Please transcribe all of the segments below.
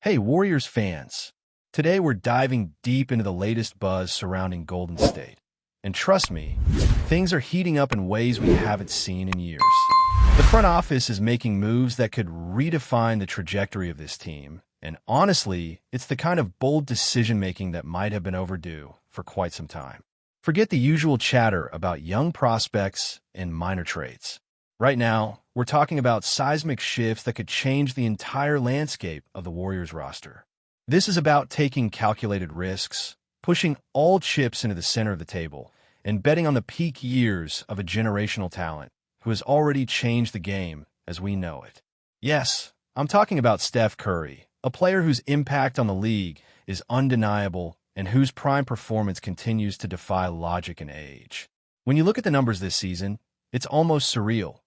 Hey, Warriors fans. Today we're diving deep into the latest buzz surrounding Golden State. And trust me, things are heating up in ways we haven't seen in years. The front office is making moves that could redefine the trajectory of this team. And honestly, it's the kind of bold decision-making that might have been overdue for quite some time. Forget the usual chatter about young prospects and minor trades. Right now, we're talking about seismic shifts that could change the entire landscape of the Warriors roster. This is about taking calculated risks, pushing all chips into the center of the table, and betting on the peak years of a generational talent who has already changed the game as we know it. Yes, I'm talking about Steph Curry, a player whose impact on the league is undeniable and whose prime performance continues to defy logic and age. When you look at the numbers this season, it's almost surreal.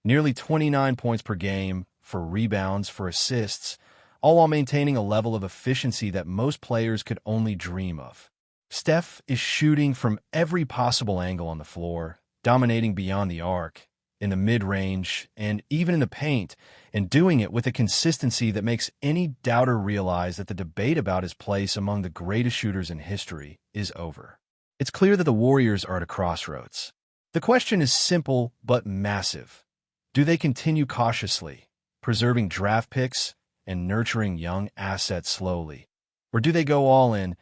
Nearly 29 points per game, for rebounds, for assists, all while maintaining a level of efficiency that most players could only dream of. Steph is shooting from every possible angle on the floor, dominating beyond the arc, in the mid-range, and even in the paint, and doing it with a consistency that makes any doubter realize that the debate about his place among the greatest shooters in history is over. It's clear that the Warriors are at a crossroads. The question is simple but massive. Do they continue cautiously, preserving draft picks and nurturing young assets slowly? Or do they go all in,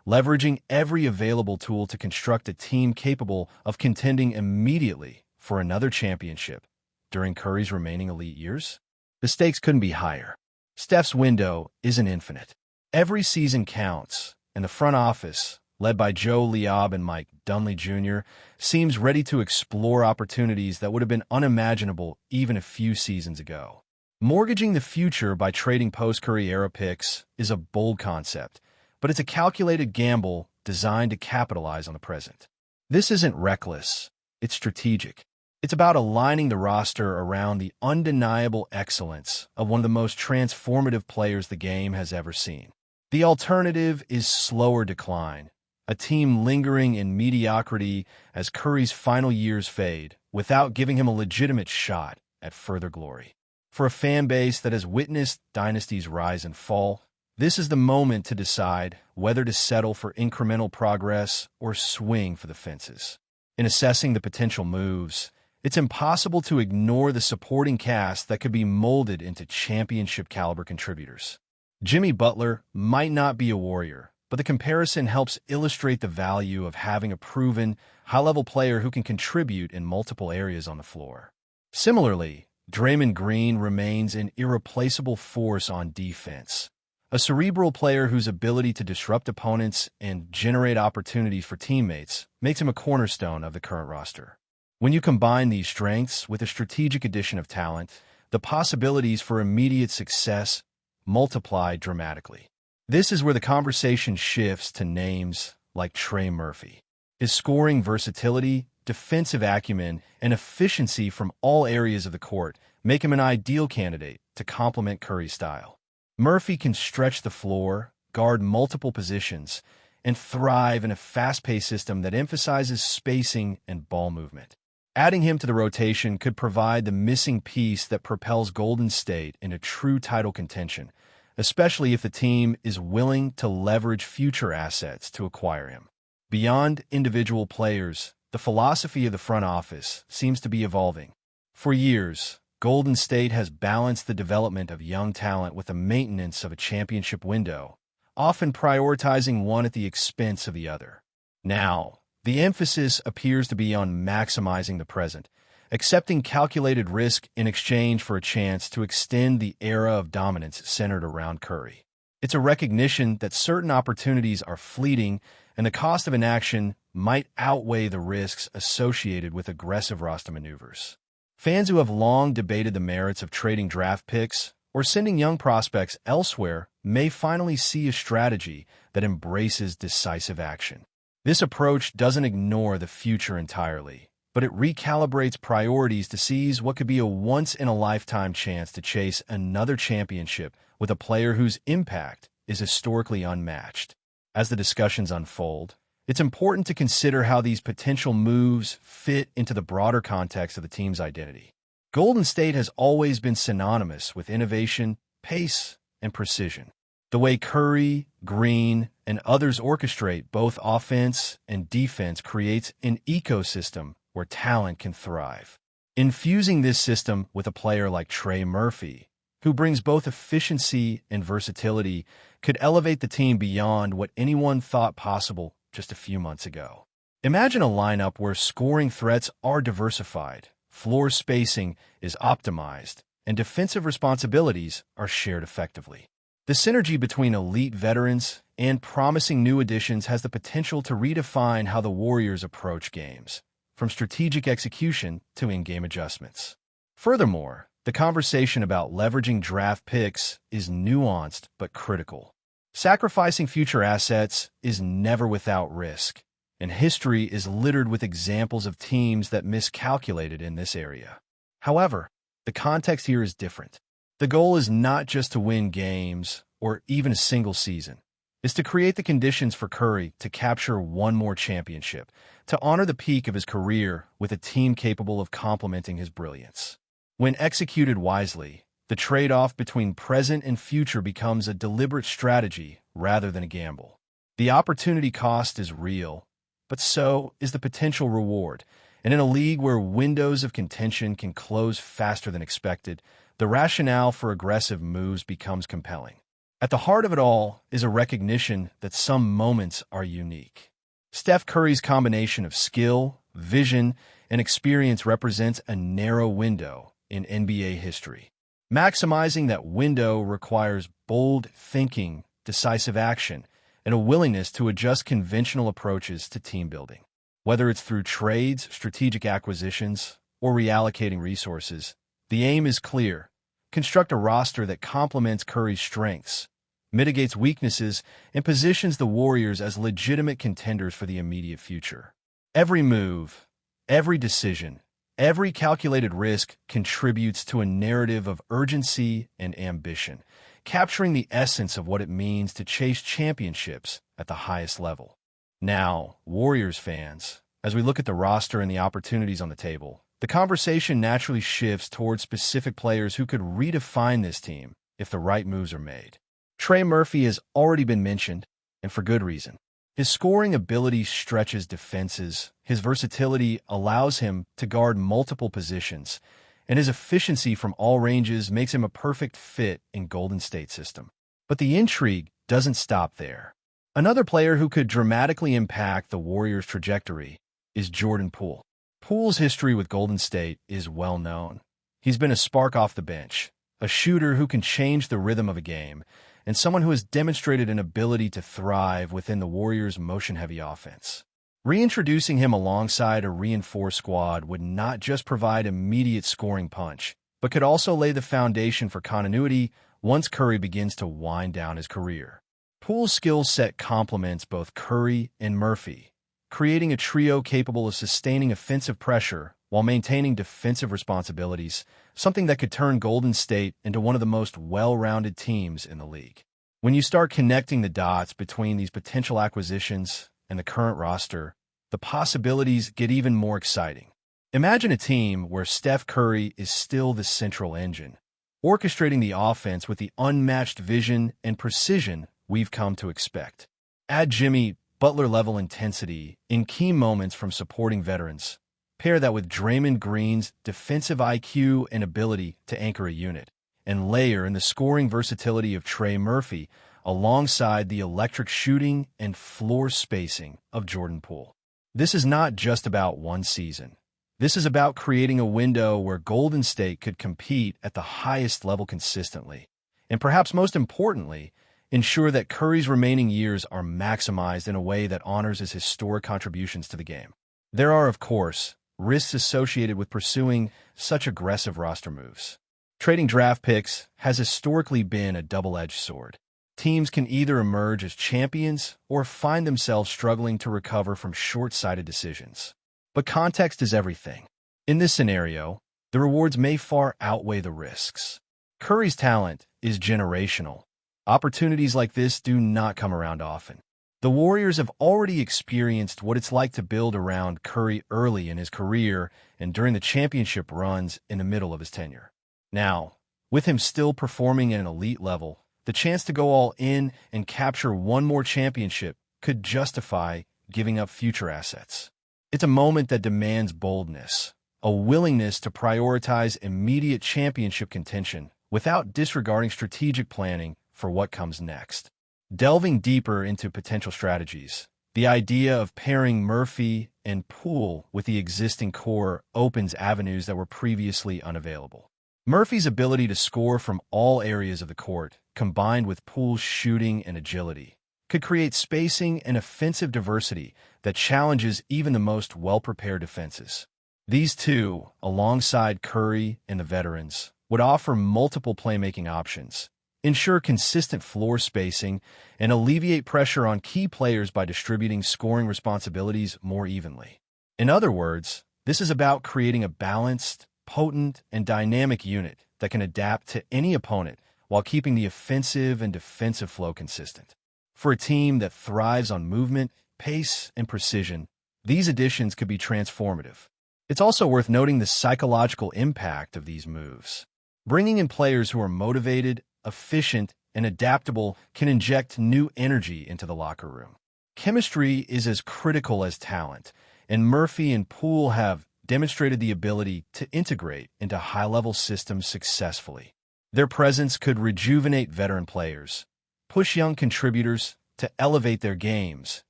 leveraging every available tool to construct a team capable of contending immediately for another championship during Curry's remaining elite years? The stakes couldn't be higher. Steph's window isn't infinite. Every season counts, and the front office, led by Joe Liab and Mike Dunleavy Jr., seems ready to explore opportunities that would have been unimaginable even a few seasons ago. Mortgaging the future by trading post-Curry era picks is a bold concept, but it's a calculated gamble designed to capitalize on the present. This isn't reckless, it's strategic. It's about aligning the roster around the undeniable excellence of one of the most transformative players the game has ever seen. The alternative is slower decline, a team lingering in mediocrity as Curry's final years fade, without giving him a legitimate shot at further glory. For a fan base that has witnessed dynasties rise and fall, this is the moment to decide whether to settle for incremental progress or swing for the fences. In assessing the potential moves, it's impossible to ignore the supporting cast that could be molded into championship-caliber contributors. Jimmy Butler might not be a Warrior, but the comparison helps illustrate the value of having a proven, high-level player who can contribute in multiple areas on the floor. Similarly, Draymond Green remains an irreplaceable force on defense, a cerebral player whose ability to disrupt opponents and generate opportunities for teammates makes him a cornerstone of the current roster. When you combine these strengths with a strategic addition of talent, the possibilities for immediate success multiply dramatically. This is where the conversation shifts to names like Trey Murphy. His scoring versatility, defensive acumen, and efficiency from all areas of the court make him an ideal candidate to complement Curry's style. Murphy can stretch the floor, guard multiple positions, and thrive in a fast-paced system that emphasizes spacing and ball movement. Adding him to the rotation could provide the missing piece that propels Golden State into true title contention, especially if the team is willing to leverage future assets to acquire him. Beyond individual players, the philosophy of the front office seems to be evolving. For years, Golden State has balanced the development of young talent with the maintenance of a championship window, often prioritizing one at the expense of the other. Now, the emphasis appears to be on maximizing the present, accepting calculated risk in exchange for a chance to extend the era of dominance centered around Curry. It's a recognition that certain opportunities are fleeting and the cost of inaction might outweigh the risks associated with aggressive roster maneuvers. Fans who have long debated the merits of trading draft picks or sending young prospects elsewhere may finally see a strategy that embraces decisive action. This approach doesn't ignore the future entirely, but it recalibrates priorities to seize what could be a once-in-a-lifetime chance to chase another championship with a player whose impact is historically unmatched. As the discussions unfold, it's important to consider how these potential moves fit into the broader context of the team's identity. Golden State has always been synonymous with innovation, pace, and precision. The way Curry, Green, and others orchestrate both offense and defense creates an ecosystem where talent can thrive. Infusing this system with a player like Trey Murphy, who brings both efficiency and versatility, could elevate the team beyond what anyone thought possible just a few months ago. Imagine a lineup where scoring threats are diversified, floor spacing is optimized, and defensive responsibilities are shared effectively. The synergy between elite veterans and promising new additions has the potential to redefine how the Warriors approach games, from strategic execution to in-game adjustments. Furthermore, the conversation about leveraging draft picks is nuanced but critical. Sacrificing future assets is never without risk, and history is littered with examples of teams that miscalculated in this area. However, the context here is different. The goal is not just to win games or even a single season. It's to create the conditions for Curry to capture one more championship, to honor the peak of his career with a team capable of complementing his brilliance. When executed wisely, the trade-off between present and future becomes a deliberate strategy rather than a gamble. The opportunity cost is real, but so is the potential reward. And in a league where windows of contention can close faster than expected, the rationale for aggressive moves becomes compelling. At the heart of it all is a recognition that some moments are unique. Steph Curry's combination of skill, vision, and experience represents a narrow window in NBA history. Maximizing that window requires bold thinking, decisive action, and a willingness to adjust conventional approaches to team building. Whether it's through trades, strategic acquisitions, or reallocating resources, the aim is clear. Construct a roster that complements Curry's strengths, mitigates weaknesses, and positions the Warriors as legitimate contenders for the immediate future. Every move, every decision, every calculated risk contributes to a narrative of urgency and ambition, capturing the essence of what it means to chase championships at the highest level. Now, Warriors fans, as we look at the roster and the opportunities on the table, the conversation naturally shifts towards specific players who could redefine this team if the right moves are made. Trey Murphy has already been mentioned, and for good reason. His scoring ability stretches defenses, his versatility allows him to guard multiple positions, and his efficiency from all ranges makes him a perfect fit in Golden State's system. But the intrigue doesn't stop there. Another player who could dramatically impact the Warriors' trajectory is Jordan Poole. Poole's history with Golden State is well known. He's been a spark off the bench, a shooter who can change the rhythm of a game, and someone who has demonstrated an ability to thrive within the Warriors' motion-heavy offense. Reintroducing him alongside a reinforced squad would not just provide immediate scoring punch, but could also lay the foundation for continuity once Curry begins to wind down his career. Poole's skill set complements both Curry and Murphy, creating a trio capable of sustaining offensive pressure while maintaining defensive responsibilities, something that could turn Golden State into one of the most well-rounded teams in the league. When you start connecting the dots between these potential acquisitions and the current roster, the possibilities get even more exciting. Imagine a team where Steph Curry is still the central engine, orchestrating the offense with the unmatched vision and precision we've come to expect. Add Jimmy Butler-level intensity in key moments from supporting veterans. Pair that with Draymond Green's defensive IQ and ability to anchor a unit, and layer in the scoring versatility of Trey Murphy alongside the electric shooting and floor spacing of Jordan Poole. This is not just about one season. This is about creating a window where Golden State could compete at the highest level consistently, and perhaps most importantly, ensure that Curry's remaining years are maximized in a way that honors his historic contributions to the game. There are, of course, risks associated with pursuing such aggressive roster moves. Trading draft picks has historically been a double-edged sword. Teams can either emerge as champions or find themselves struggling to recover from short-sighted decisions. But context is everything. In this scenario, the rewards may far outweigh the risks. Curry's talent is generational. Opportunities like this do not come around often. The Warriors have already experienced what it's like to build around Curry early in his career and during the championship runs in the middle of his tenure. Now, with him still performing at an elite level, The chance to go all in and capture one more championship could justify giving up future assets. It's a moment that demands boldness, a willingness to prioritize immediate championship contention without disregarding strategic planning for what comes next. Delving deeper into potential strategies, the idea of pairing Murphy and Poole with the existing core opens avenues that were previously unavailable. Murphy's ability to score from all areas of the court, combined with Poole's shooting and agility, could create spacing and offensive diversity that challenges even the most well-prepared defenses. These two, alongside Curry and the veterans, would offer multiple playmaking options, ensure consistent floor spacing, and alleviate pressure on key players by distributing scoring responsibilities more evenly. In other words, this is about creating a balanced, potent, and dynamic unit that can adapt to any opponent while keeping the offensive and defensive flow consistent. For a team that thrives on movement, pace, and precision, these additions could be transformative. It's also worth noting the psychological impact of these moves. Bringing in players who are motivated, efficient, and adaptable can inject new energy into the locker room. Chemistry is as critical as talent, and Murphy and Poole have demonstrated the ability to integrate into high-level systems successfully. Their presence could rejuvenate veteran players, push young contributors to elevate their games,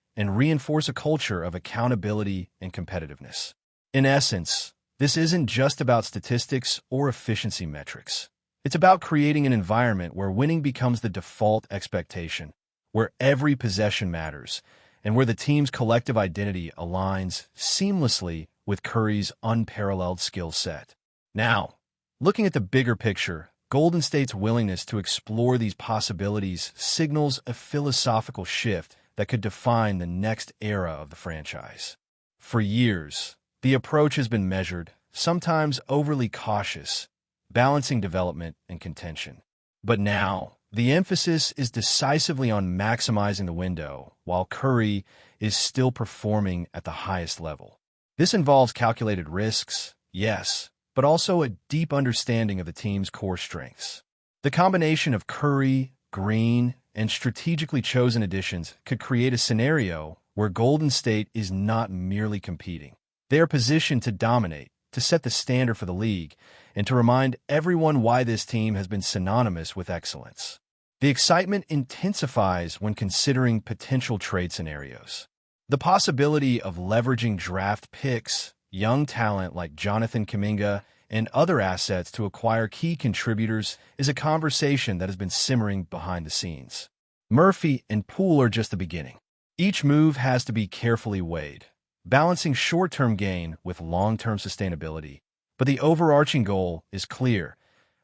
and reinforce a culture of accountability and competitiveness. In essence, this isn't just about statistics or efficiency metrics. It's about creating an environment where winning becomes the default expectation, where every possession matters, and where the team's collective identity aligns seamlessly with Curry's unparalleled skill set. Now, looking at the bigger picture, Golden State's willingness to explore these possibilities signals a philosophical shift that could define the next era of the franchise. For years, the approach has been measured, sometimes overly cautious, balancing development and contention. But now, the emphasis is decisively on maximizing the window, while Curry is still performing at the highest level. This involves calculated risks, yes, but also a deep understanding of the team's core strengths. The combination of Curry, Green, and strategically chosen additions could create a scenario where Golden State is not merely competing. They are positioned to dominate, to set the standard for the league, and to remind everyone why this team has been synonymous with excellence. The excitement intensifies when considering potential trade scenarios. The possibility of leveraging draft picks, young talent like Jonathan Kuminga, and other assets to acquire key contributors is a conversation that has been simmering behind the scenes. Murphy and Poole are just the beginning. Each move has to be carefully weighed, balancing short-term gain with long-term sustainability. But the overarching goal is clear: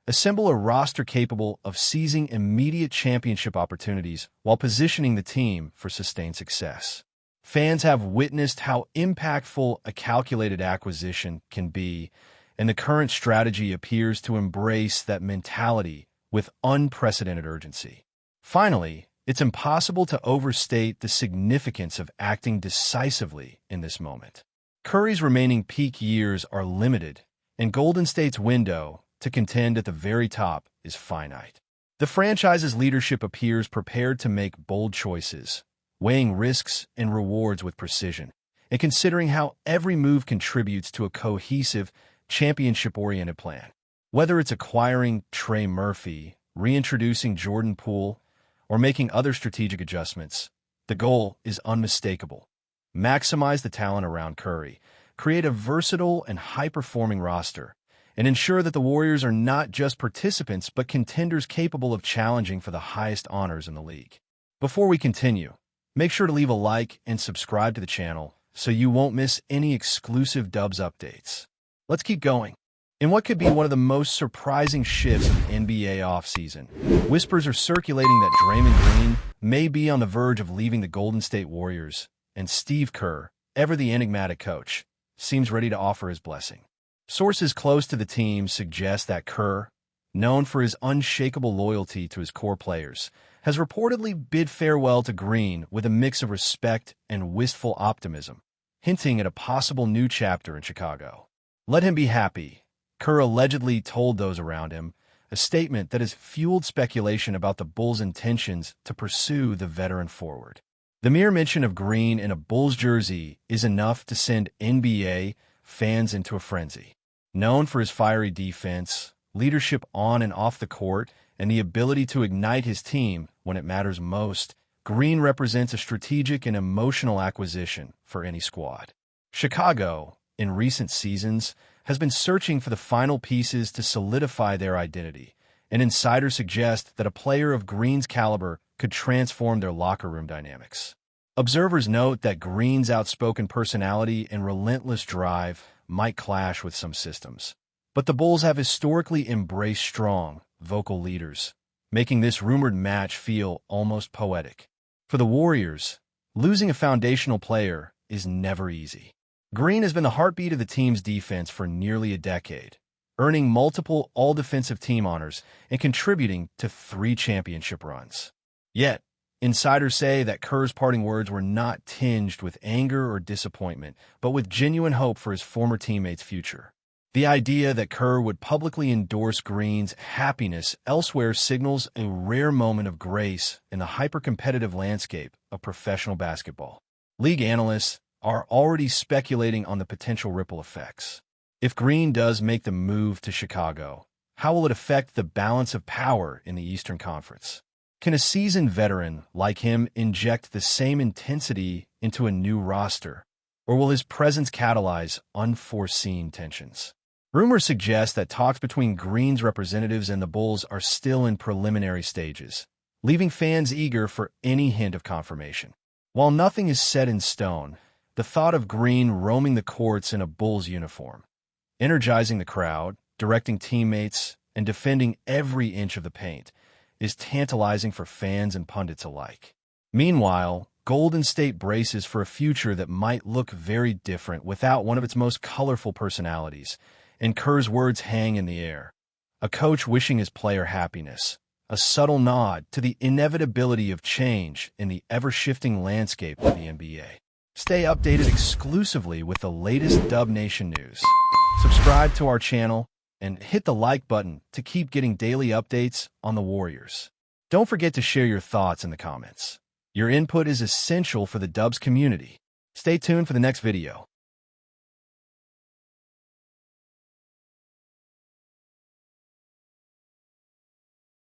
assemble a roster capable of seizing immediate championship opportunities while positioning the team for sustained success. Fans have witnessed how impactful a calculated acquisition can be, and the current strategy appears to embrace that mentality with unprecedented urgency. Finally, it's impossible to overstate the significance of acting decisively in this moment. Curry's remaining peak years are limited, and Golden State's window to contend at the very top is finite. The franchise's leadership appears prepared to make bold choices, weighing risks and rewards with precision, and considering how every move contributes to a cohesive, championship-oriented plan. Whether it's acquiring Trey Murphy, reintroducing Jordan Poole, or making other strategic adjustments, the goal is unmistakable. Maximize the talent around Curry, create a versatile and high-performing roster, and ensure that the Warriors are not just participants but contenders capable of challenging for the highest honors in the league. Before we continue, make sure to leave a like and subscribe to the channel so you won't miss any exclusive Dubs updates. Let's keep going. In what could be one of the most surprising shifts of the NBA offseason, whispers are circulating that Draymond Green may be on the verge of leaving the Golden State Warriors, and Steve Kerr, ever the enigmatic coach, seems ready to offer his blessing. Sources close to the team suggest that Kerr, known for his unshakable loyalty to his core players, has reportedly bid farewell to Green with a mix of respect and wistful optimism, hinting at a possible new chapter in Chicago. Let him be happy, Kerr allegedly told those around him, a statement that has fueled speculation about the Bulls' intentions to pursue the veteran forward. The mere mention of Green in a Bulls jersey is enough to send NBA fans into a frenzy. Known for his fiery defense, leadership on and off the court, and the ability to ignite his team when it matters most, Green represents a strategic and emotional acquisition for any squad. Chicago, in recent seasons, has been searching for the final pieces to solidify their identity, and insiders suggest that a player of Green's caliber could transform their locker room dynamics. Observers note that Green's outspoken personality and relentless drive might clash with some systems. But the Bulls have historically embraced strong, vocal leaders, making this rumored match feel almost poetic. For the Warriors, losing a foundational player is never easy. Green has been the heartbeat of the team's defense for nearly a decade, earning multiple all-defensive team honors and contributing to 3 championship runs. Yet, insiders say that Kerr's parting words were not tinged with anger or disappointment, but with genuine hope for his former teammates' future. The idea that Kerr would publicly endorse Green's happiness elsewhere signals a rare moment of grace in the hyper-competitive landscape of professional basketball. League analysts are already speculating on the potential ripple effects. If Green does make the move to Chicago, how will it affect the balance of power in the Eastern Conference? Can a seasoned veteran like him inject the same intensity into a new roster, or will his presence catalyze unforeseen tensions? Rumors suggest that talks between Green's representatives and the Bulls are still in preliminary stages, leaving fans eager for any hint of confirmation. While nothing is set in stone, the thought of Green roaming the courts in a Bulls uniform, energizing the crowd, directing teammates, and defending every inch of the paint, is tantalizing for fans and pundits alike. Meanwhile, Golden State braces for a future that might look very different without one of its most colorful personalities, and Kerr's words hang in the air. A coach wishing his player happiness, a subtle nod to the inevitability of change in the ever-shifting landscape of the NBA. Stay updated exclusively with the latest Dub Nation news. Subscribe to our channel and hit the like button to keep getting daily updates on the Warriors. Don't forget to share your thoughts in the comments. Your input is essential for the Dubs community. Stay tuned for the next video.